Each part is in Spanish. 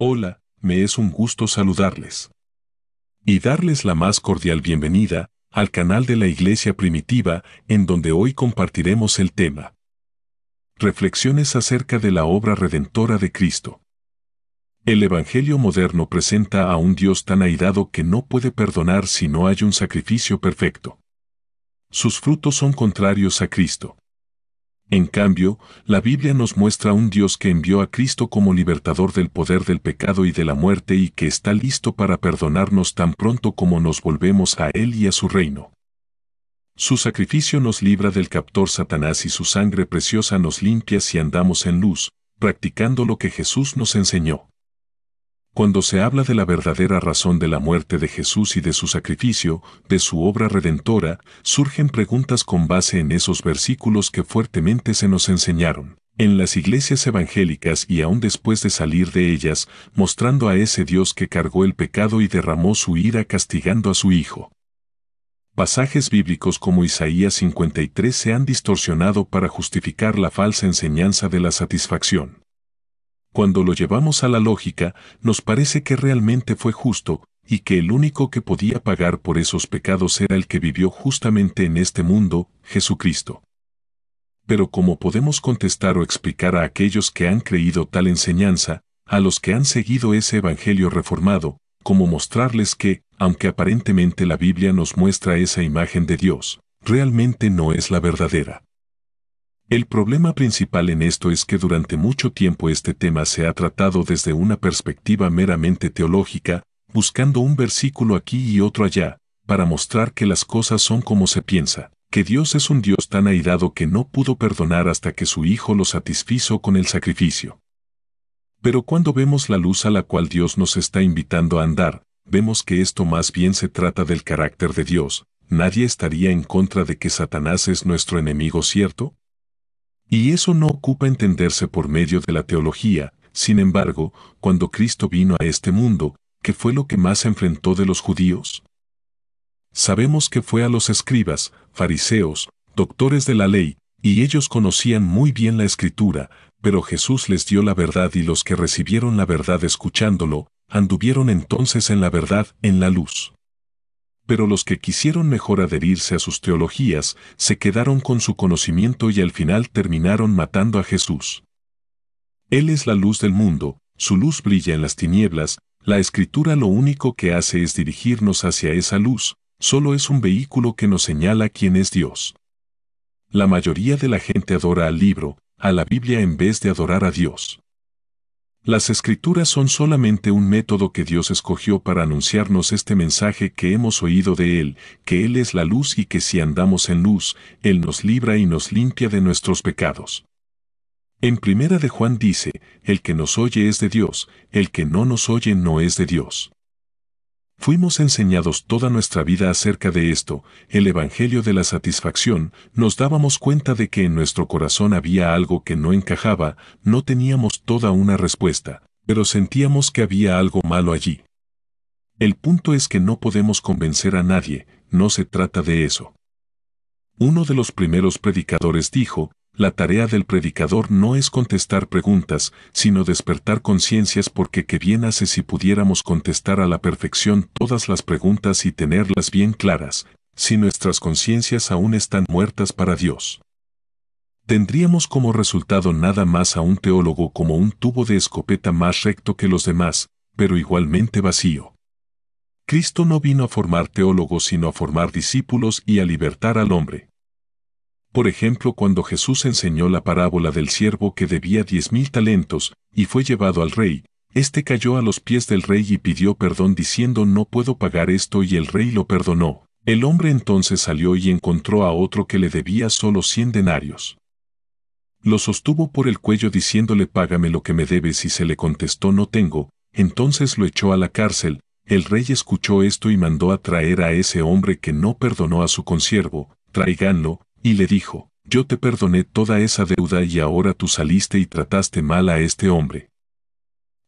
Hola, me es un gusto saludarles. Y darles la más cordial bienvenida al canal de la Iglesia Primitiva, en donde hoy compartiremos el tema. Reflexiones acerca de la obra redentora de Cristo. El Evangelio moderno presenta a un Dios tan airado que no puede perdonar si no hay un sacrificio perfecto. Sus frutos son contrarios a Cristo. En cambio, la Biblia nos muestra un Dios que envió a Cristo como libertador del poder del pecado y de la muerte y que está listo para perdonarnos tan pronto como nos volvemos a Él y a su reino. Su sacrificio nos libra del captor Satanás y su sangre preciosa nos limpia si andamos en luz, practicando lo que Jesús nos enseñó. Cuando se habla de la verdadera razón de la muerte de Jesús y de su sacrificio, de su obra redentora, surgen preguntas con base en esos versículos que fuertemente se nos enseñaron en las iglesias evangélicas y aún después de salir de ellas, mostrando a ese Dios que cargó el pecado y derramó su ira castigando a su Hijo. Pasajes bíblicos como Isaías 53 se han distorsionado para justificar la falsa enseñanza de la satisfacción. Cuando lo llevamos a la lógica, nos parece que realmente fue justo, y que el único que podía pagar por esos pecados era el que vivió justamente en este mundo, Jesucristo. Pero ¿cómo podemos contestar o explicar a aquellos que han creído tal enseñanza, a los que han seguido ese evangelio reformado, cómo mostrarles que, aunque aparentemente la Biblia nos muestra esa imagen de Dios, realmente no es la verdadera? El problema principal en esto es que durante mucho tiempo este tema se ha tratado desde una perspectiva meramente teológica, buscando un versículo aquí y otro allá, para mostrar que las cosas son como se piensa, que Dios es un Dios tan airado que no pudo perdonar hasta que su Hijo lo satisfizo con el sacrificio. Pero cuando vemos la luz a la cual Dios nos está invitando a andar, vemos que esto más bien se trata del carácter de Dios. ¿Nadie estaría en contra de que Satanás es nuestro enemigo, cierto? Y eso no ocupa entenderse por medio de la teología. Sin embargo, cuando Cristo vino a este mundo, ¿qué fue lo que más enfrentó de los judíos? Sabemos que fue a los escribas, fariseos, doctores de la ley, y ellos conocían muy bien la Escritura, pero Jesús les dio la verdad y los que recibieron la verdad escuchándolo, anduvieron entonces en la verdad, en la luz. Pero los que quisieron mejor adherirse a sus teologías, se quedaron con su conocimiento y al final terminaron matando a Jesús. Él es la luz del mundo, su luz brilla en las tinieblas, la Escritura lo único que hace es dirigirnos hacia esa luz, solo es un vehículo que nos señala quién es Dios. La mayoría de la gente adora al libro, a la Biblia en vez de adorar a Dios. Las Escrituras son solamente un método que Dios escogió para anunciarnos este mensaje que hemos oído de Él, que Él es la luz y que si andamos en luz, Él nos libra y nos limpia de nuestros pecados. En Primera de Juan dice, el que nos oye es de Dios, el que no nos oye no es de Dios. Fuimos enseñados toda nuestra vida acerca de esto, el Evangelio de la satisfacción, nos dábamos cuenta de que en nuestro corazón había algo que no encajaba, no teníamos toda una respuesta, pero sentíamos que había algo malo allí. El punto es que no podemos convencer a nadie, no se trata de eso. Uno de los primeros predicadores dijo, la tarea del predicador no es contestar preguntas, sino despertar conciencias porque qué bien hace si pudiéramos contestar a la perfección todas las preguntas y tenerlas bien claras, si nuestras conciencias aún están muertas para Dios. Tendríamos como resultado nada más a un teólogo como un tubo de escopeta más recto que los demás, pero igualmente vacío. Cristo no vino a formar teólogos sino a formar discípulos y a libertar al hombre. Por ejemplo, cuando Jesús enseñó la parábola del siervo que debía 10,000 talentos, y fue llevado al rey, éste cayó a los pies del rey y pidió perdón diciendo no puedo pagar esto y el rey lo perdonó. El hombre entonces salió y encontró a otro que le debía solo 100 denarios. Lo sostuvo por el cuello diciéndole págame lo que me debes y se le contestó no tengo, entonces lo echó a la cárcel. El rey escuchó esto y mandó a traer a ese hombre que no perdonó a su consiervo, tráiganlo, y le dijo, yo te perdoné toda esa deuda y ahora tú saliste y trataste mal a este hombre.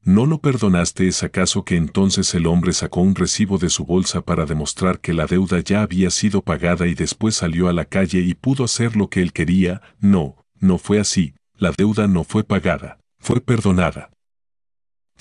¿No lo perdonaste? ¿Es acaso que entonces el hombre sacó un recibo de su bolsa para demostrar que la deuda ya había sido pagada y después salió a la calle y pudo hacer lo que él quería? No, no fue así, la deuda no fue pagada, fue perdonada.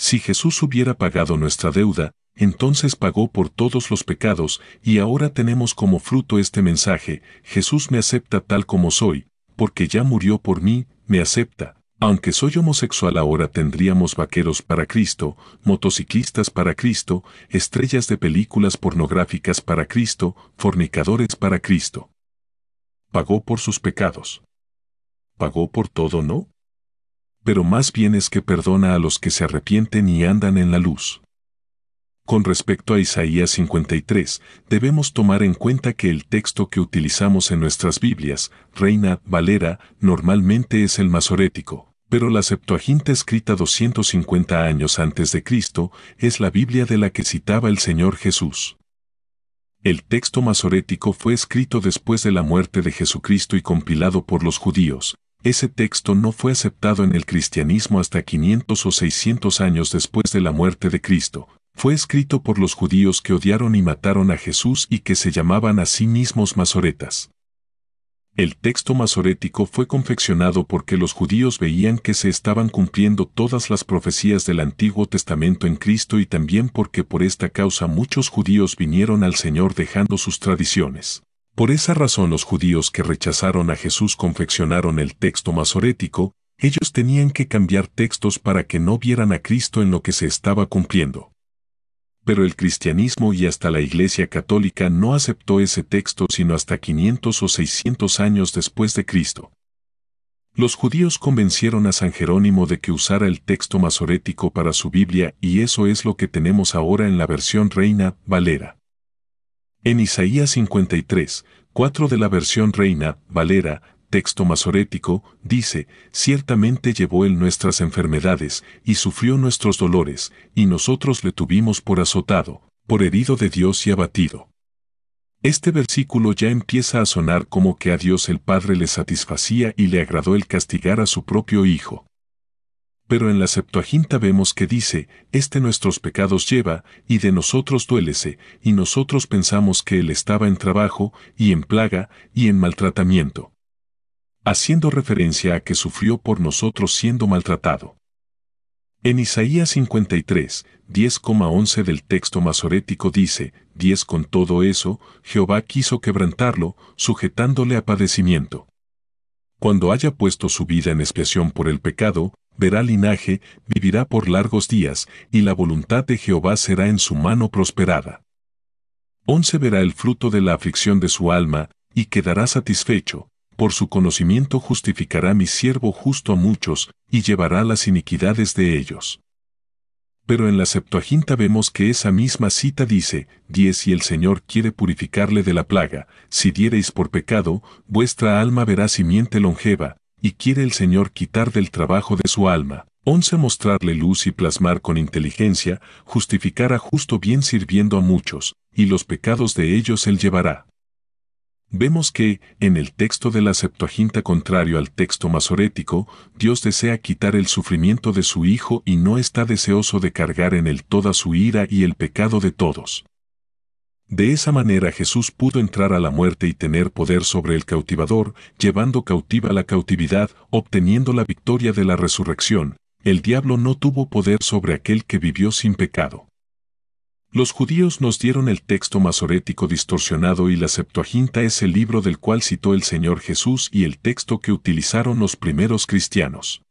Si Jesús hubiera pagado nuestra deuda, entonces pagó por todos los pecados, y ahora tenemos como fruto este mensaje: Jesús me acepta tal como soy, porque ya murió por mí, me acepta. Aunque soy homosexual, ahora tendríamos vaqueros para Cristo, motociclistas para Cristo, estrellas de películas pornográficas para Cristo, fornicadores para Cristo. Pagó por sus pecados. ¿Pagó por todo, no? Pero más bien es que perdona a los que se arrepienten y andan en la luz. Con respecto a Isaías 53, debemos tomar en cuenta que el texto que utilizamos en nuestras Biblias, Reina Valera, normalmente es el masorético, pero la Septuaginta, escrita 250 años antes de Cristo, es la Biblia de la que citaba el Señor Jesús. El texto masorético fue escrito después de la muerte de Jesucristo y compilado por los judíos. Ese texto no fue aceptado en el cristianismo hasta 500 o 600 años después de la muerte de Cristo. Fue escrito por los judíos que odiaron y mataron a Jesús y que se llamaban a sí mismos masoretas. El texto masorético fue confeccionado porque los judíos veían que se estaban cumpliendo todas las profecías del Antiguo Testamento en Cristo, y también porque por esta causa muchos judíos vinieron al Señor dejando sus tradiciones. Por esa razón los judíos que rechazaron a Jesús confeccionaron el texto masorético. Ellos tenían que cambiar textos para que no vieran a Cristo en lo que se estaba cumpliendo. Pero el cristianismo y hasta la Iglesia Católica no aceptó ese texto sino hasta 500 o 600 años después de Cristo. Los judíos convencieron a San Jerónimo de que usara el texto masorético para su Biblia, y eso es lo que tenemos ahora en la versión Reina Valera. En Isaías 53, 4 de la versión Reina Valera, texto masorético, dice: ciertamente llevó él nuestras enfermedades, y sufrió nuestros dolores, y nosotros le tuvimos por azotado, por herido de Dios y abatido. Este versículo ya empieza a sonar como que a Dios el Padre le satisfacía y le agradó el castigar a su propio Hijo. Pero en la Septuaginta vemos que dice: nuestros pecados lleva, y de nosotros duélese, y nosotros pensamos que él estaba en trabajo, y en plaga, y en maltratamiento. Haciendo referencia a que sufrió por nosotros siendo maltratado. En Isaías 53, 10,11 del texto masorético dice: 10 Con todo eso, Jehová quiso quebrantarlo, sujetándole a padecimiento. Cuando haya puesto su vida en expiación por el pecado, verá linaje, vivirá por largos días, y la voluntad de Jehová será en su mano prosperada. 11 Verá el fruto de la aflicción de su alma, y quedará satisfecho. Por su conocimiento justificará mi siervo justo a muchos, y llevará las iniquidades de ellos. Pero en la Septuaginta vemos que esa misma cita dice: 10 Y el Señor quiere purificarle de la plaga. Si diereis por pecado, vuestra alma verá simiente longeva, y quiere el Señor quitar del trabajo de su alma. 11 Mostrarle luz y plasmar con inteligencia, justificar a justo bien sirviendo a muchos, y los pecados de ellos él llevará. Vemos que, en el texto de la Septuaginta contrario al texto masorético, Dios desea quitar el sufrimiento de su Hijo y no está deseoso de cargar en él toda su ira y el pecado de todos. De esa manera Jesús pudo entrar a la muerte y tener poder sobre el cautivador, llevando cautiva la cautividad, obteniendo la victoria de la resurrección. El diablo no tuvo poder sobre aquel que vivió sin pecado. Los judíos nos dieron el texto masorético distorsionado, y la Septuaginta es el libro del cual citó el Señor Jesús y el texto que utilizaron los primeros cristianos.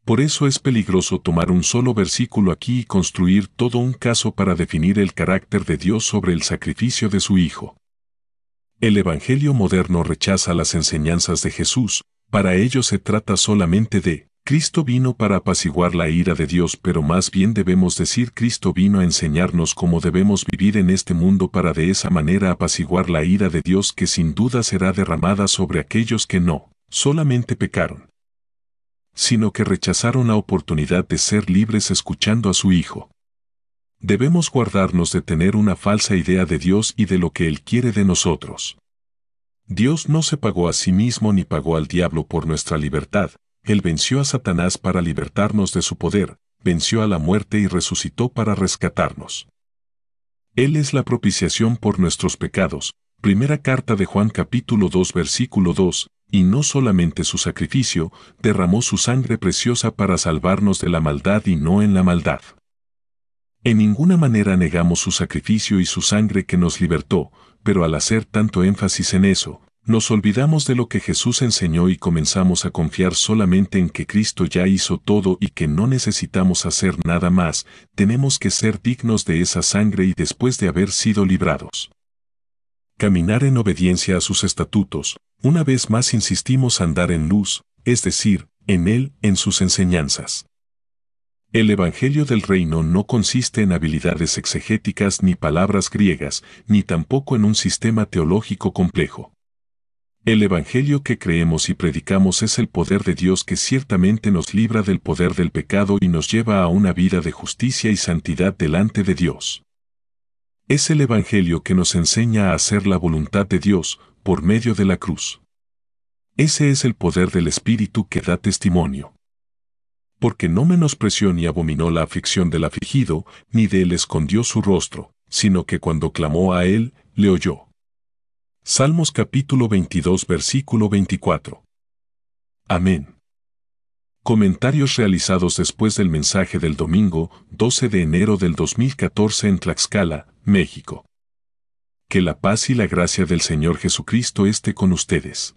Por eso es peligroso tomar un solo versículo aquí y construir todo un caso para definir el carácter de Dios sobre el sacrificio de su Hijo. El Evangelio moderno rechaza las enseñanzas de Jesús. Para ellos se trata solamente de Cristo vino para apaciguar la ira de Dios, pero más bien debemos decir Cristo vino a enseñarnos cómo debemos vivir en este mundo para de esa manera apaciguar la ira de Dios, que sin duda será derramada sobre aquellos que no solamente pecaron, sino que rechazaron la oportunidad de ser libres escuchando a su Hijo. Debemos guardarnos de tener una falsa idea de Dios y de lo que Él quiere de nosotros. Dios no se pagó a sí mismo ni pagó al diablo por nuestra libertad. Él venció a Satanás para libertarnos de su poder, venció a la muerte y resucitó para rescatarnos. Él es la propiciación por nuestros pecados. Primera carta de Juan capítulo 2 versículo 2, y no solamente su sacrificio, derramó su sangre preciosa para salvarnos de la maldad y no en la maldad. En ninguna manera negamos su sacrificio y su sangre que nos libertó, pero al hacer tanto énfasis en eso, nos olvidamos de lo que Jesús enseñó y comenzamos a confiar solamente en que Cristo ya hizo todo y que no necesitamos hacer nada más. Tenemos que ser dignos de esa sangre y después de haber sido librados, caminar en obediencia a sus estatutos. Una vez más insistimos andar en luz, es decir, en Él, en sus enseñanzas. El Evangelio del Reino no consiste en habilidades exegéticas ni palabras griegas, ni tampoco en un sistema teológico complejo. El Evangelio que creemos y predicamos es el poder de Dios que ciertamente nos libra del poder del pecado y nos lleva a una vida de justicia y santidad delante de Dios. Es el Evangelio que nos enseña a hacer la voluntad de Dios por medio de la cruz. Ese es el poder del Espíritu que da testimonio. Porque no menospreció ni abominó la aflicción del afligido, ni de él escondió su rostro, sino que cuando clamó a él, le oyó. Salmos capítulo 22 versículo 24. Amén. Comentarios realizados después del mensaje del domingo 12 de enero del 2014 en Tlaxcala, México. Que la paz y la gracia del Señor Jesucristo esté con ustedes.